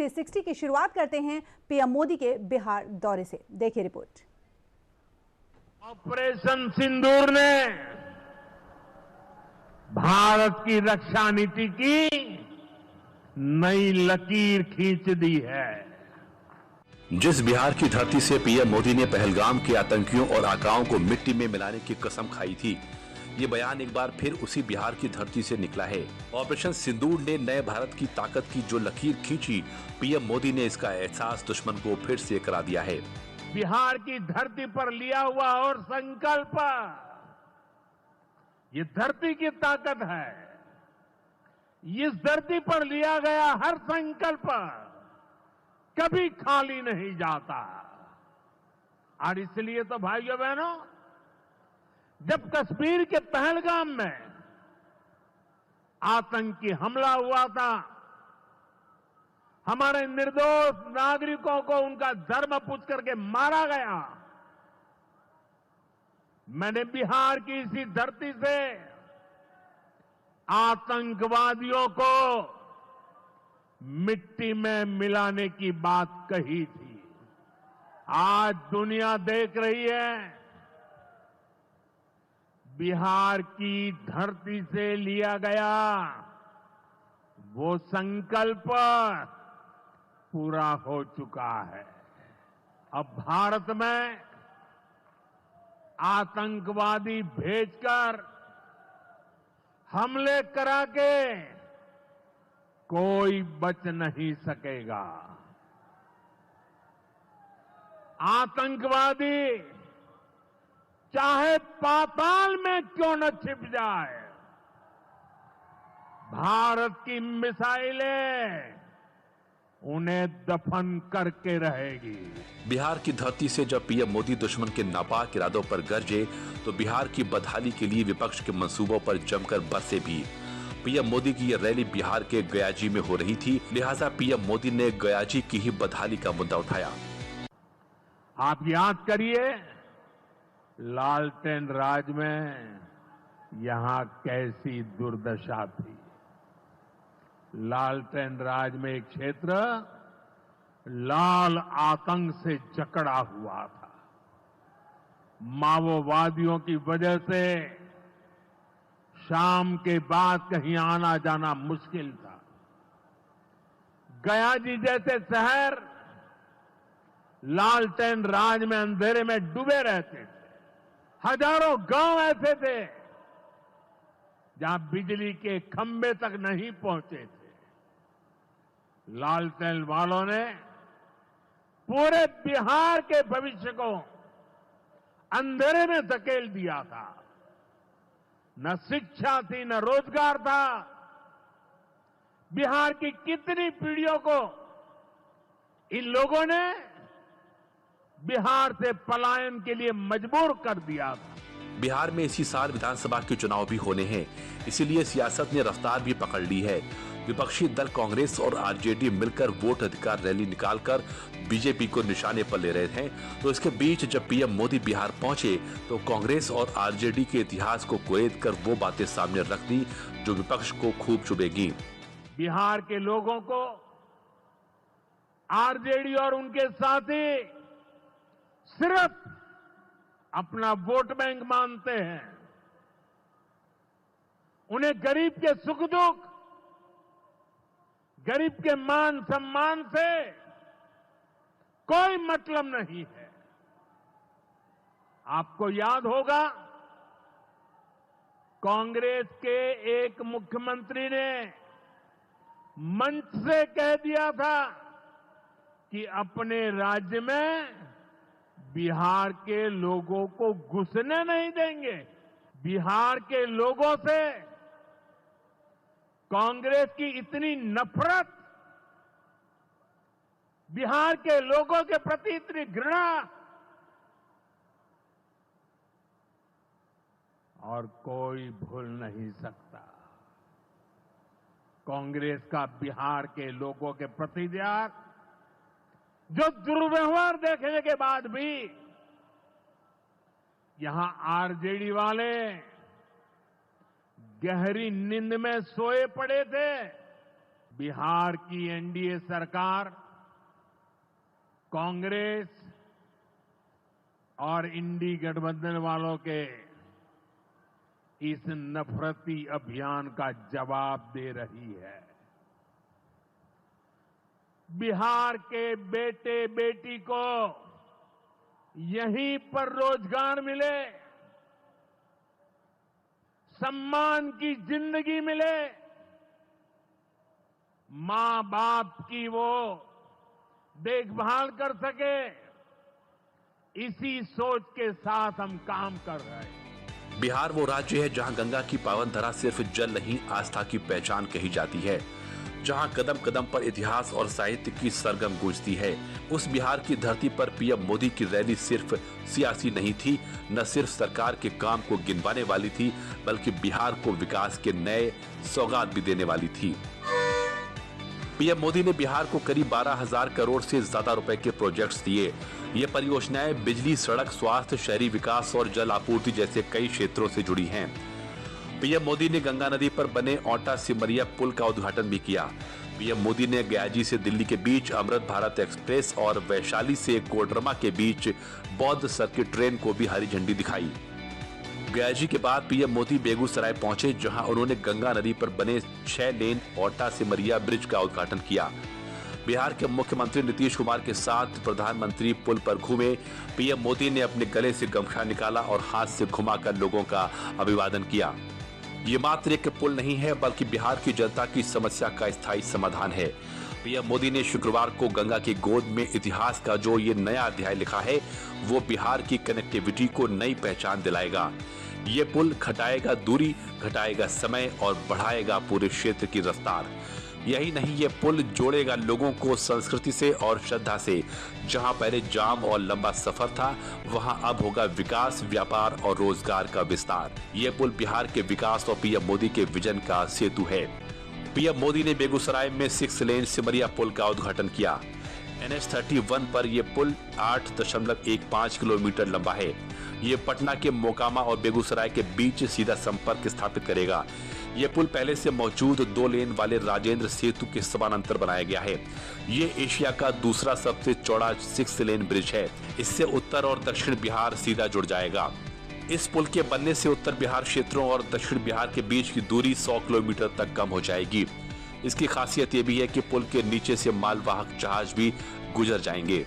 360 की शुरुआत करते हैं पीएम मोदी के बिहार दौरे से। देखिए रिपोर्ट। ऑपरेशन सिंदूर ने भारत की रक्षा नीति की नई लकीर खींच दी है। जिस बिहार की धरती से पीएम मोदी ने पहलगाम के आतंकियों और आकाओं को मिट्टी में मिलाने की कसम खाई थी, ये बयान एक बार फिर उसी बिहार की धरती से निकला है। ऑपरेशन सिंदूर ने नए भारत की ताकत की जो लकीर खींची, पीएम मोदी ने इसका एहसास दुश्मन को फिर से करा दिया है। बिहार की धरती पर लिया हुआ और संकल्प, ये धरती की ताकत है। इस धरती पर लिया गया हर संकल्प कभी खाली नहीं जाता। और इसलिए तो भाइयों बहनों, जब कश्मीर के पहलगाम में आतंकी हमला हुआ था, हमारे निर्दोष नागरिकों को उनका धर्म पूछ करके मारा गया, मैंने बिहार की इसी धरती से आतंकवादियों को मिट्टी में मिलाने की बात कही थी। आज दुनिया देख रही है, बिहार की धरती से लिया गया वो संकल्प पूरा हो चुका है। अब भारत में आतंकवादी भेजकर हमले करा के कोई बच नहीं सकेगा। आतंकवादी चाहे पाताल में क्यों न छिप जाए, भारत की मिसाइलें उन्हें दफन करके रहेगी। बिहार की धरती से जब पीएम मोदी दुश्मन के नापाक इरादों पर गरजे, तो बिहार की बदहाली के लिए विपक्ष के मंसूबों पर जमकर बरसे भी। पीएम मोदी की यह रैली बिहार के गयाजी में हो रही थी, लिहाजा पीएम मोदी ने गयाजी की ही बदहाली का मुद्दा उठाया। आप याद करिए, लालटेन राज में यहां कैसी दुर्दशा थी। लालटेन राज में एक क्षेत्र लाल आतंक से जकड़ा हुआ था। माओवादियों की वजह से शाम के बाद कहीं आना जाना मुश्किल था। गयाजी जैसे शहर लालटेन राज में अंधेरे में डूबे रहते थे। हजारों गांव ऐसे थे जहां बिजली के खंभे तक नहीं पहुंचे थे। लालटेन वालों ने पूरे बिहार के भविष्य को अंधेरे में धकेल दिया था। न शिक्षा थी, न रोजगार था। बिहार की कितनी पीढ़ियों को इन लोगों ने बिहार से पलायन के लिए मजबूर कर दिया था। बिहार में इसी साल विधानसभा के चुनाव भी होने हैं, इसीलिए सियासत ने रफ्तार भी पकड़ ली है। विपक्षी दल कांग्रेस और आरजेडी मिलकर वोट अधिकार रैली निकालकर बीजेपी को निशाने पर ले रहे हैं। तो इसके बीच जब पीएम मोदी बिहार पहुंचे, तो कांग्रेस और आरजेडी के इतिहास को कुरेद कर वो बातें सामने रख दी जो विपक्ष को खूब चुभेगी। बिहार के लोगों को आरजेडी और उनके साथी सिर्फ अपना वोट बैंक मानते हैं। उन्हें गरीब के सुख दुख, गरीब के मान सम्मान से कोई मतलब नहीं है। आपको याद होगा, कांग्रेस के एक मुख्यमंत्री ने मंच से कह दिया था कि अपने राज्य में बिहार के लोगों को घुसने नहीं देंगे। बिहार के लोगों से कांग्रेस की इतनी नफरत, बिहार के लोगों के प्रति इतनी घृणा, और कोई भूल नहीं सकता। कांग्रेस का बिहार के लोगों के प्रति त्याग, जो दुर्व्यवहार देखने के बाद भी यहां आरजेडी वाले गहरी नींद में सोए पड़े थे। बिहार की एनडीए सरकार कांग्रेस और इंडी गठबंधन वालों के इस नफरती अभियान का जवाब दे रही है। बिहार के बेटे बेटी को यहीं पर रोजगार मिले, सम्मान की जिंदगी मिले, मां बाप की वो देखभाल कर सके, इसी सोच के साथ हम काम कर रहे हैं। बिहार वो राज्य है जहां गंगा की पावन धरा सिर्फ जल नहीं, आस्था की पहचान कही जाती है, जहां कदम कदम पर इतिहास और साहित्य की सरगम गूंजती है। उस बिहार की धरती पर पीएम मोदी की रैली सिर्फ सियासी नहीं थी, न सिर्फ सरकार के काम को गिनवाने वाली थी, बल्कि बिहार को विकास के नए सौगात भी देने वाली थी। पीएम मोदी ने बिहार को करीब 12,000 करोड़ से ज्यादा रुपए के प्रोजेक्ट्स दिए। ये परियोजनाएं बिजली, सड़क, स्वास्थ्य, शहरी विकास और जल आपूर्ति जैसे कई क्षेत्रों से जुड़ी हैं। पीएम मोदी ने गंगा नदी पर बने औटा सिमरिया पुल का उद्घाटन भी किया। पीएम मोदी ने गयाजी से दिल्ली के बीच अमृत भारत एक्सप्रेस और वैशाली से कोडरमा के बीच बौद्ध सर्किट ट्रेन को भी हरी झंडी दिखाई। गयाजी के बाद पीएम मोदी बेगूसराय पहुंचे, जहां उन्होंने गंगा नदी पर बने 6 लेन औटा सिमरिया ब्रिज का उद्घाटन किया। बिहार के मुख्यमंत्री नीतीश कुमार के साथ प्रधानमंत्री पुल पर घूमे। पीएम मोदी ने अपने गले से गमछा निकाला और हाथ से घुमाकर लोगों का अभिवादन किया। ये मात्र एक पुल नहीं है, बल्कि बिहार की जनता की समस्या का स्थायी समाधान है। पीएम मोदी ने शुक्रवार को गंगा की गोद में इतिहास का जो ये नया अध्याय लिखा है, वो बिहार की कनेक्टिविटी को नई पहचान दिलाएगा। ये पुल घटाएगा दूरी, घटाएगा समय और बढ़ाएगा पूरे क्षेत्र की रफ्तार। यही नहीं, ये पुल जोड़ेगा लोगों को संस्कृति से और श्रद्धा से। जहां पहले जाम और लंबा सफर था, वहां अब होगा विकास, व्यापार और रोजगार का विस्तार। ये पुल बिहार के विकास और पीएम मोदी के विजन का सेतु है। पीएम मोदी ने बेगूसराय में 6 लेन सिमरिया पुल का उद्घाटन किया। NH-31 पर यह पुल 8.15 किलोमीटर लंबा है। ये पटना के मोकामा और बेगूसराय के बीच सीधा संपर्क स्थापित करेगा। ये पुल पहले से मौजूद 2 लेन वाले राजेंद्र सेतु के समानांतर बनाया गया है। ये एशिया का दूसरा सबसे चौड़ा 6 लेन ब्रिज है। इससे उत्तर और दक्षिण बिहार सीधा जुड़ जाएगा। इस पुल के बनने से उत्तर बिहार क्षेत्रों और दक्षिण बिहार के बीच की दूरी 100 किलोमीटर तक कम हो जाएगी। इसकी खासियत ये भी है कि पुल के नीचे से मालवाहक जहाज भी गुजर जाएंगे।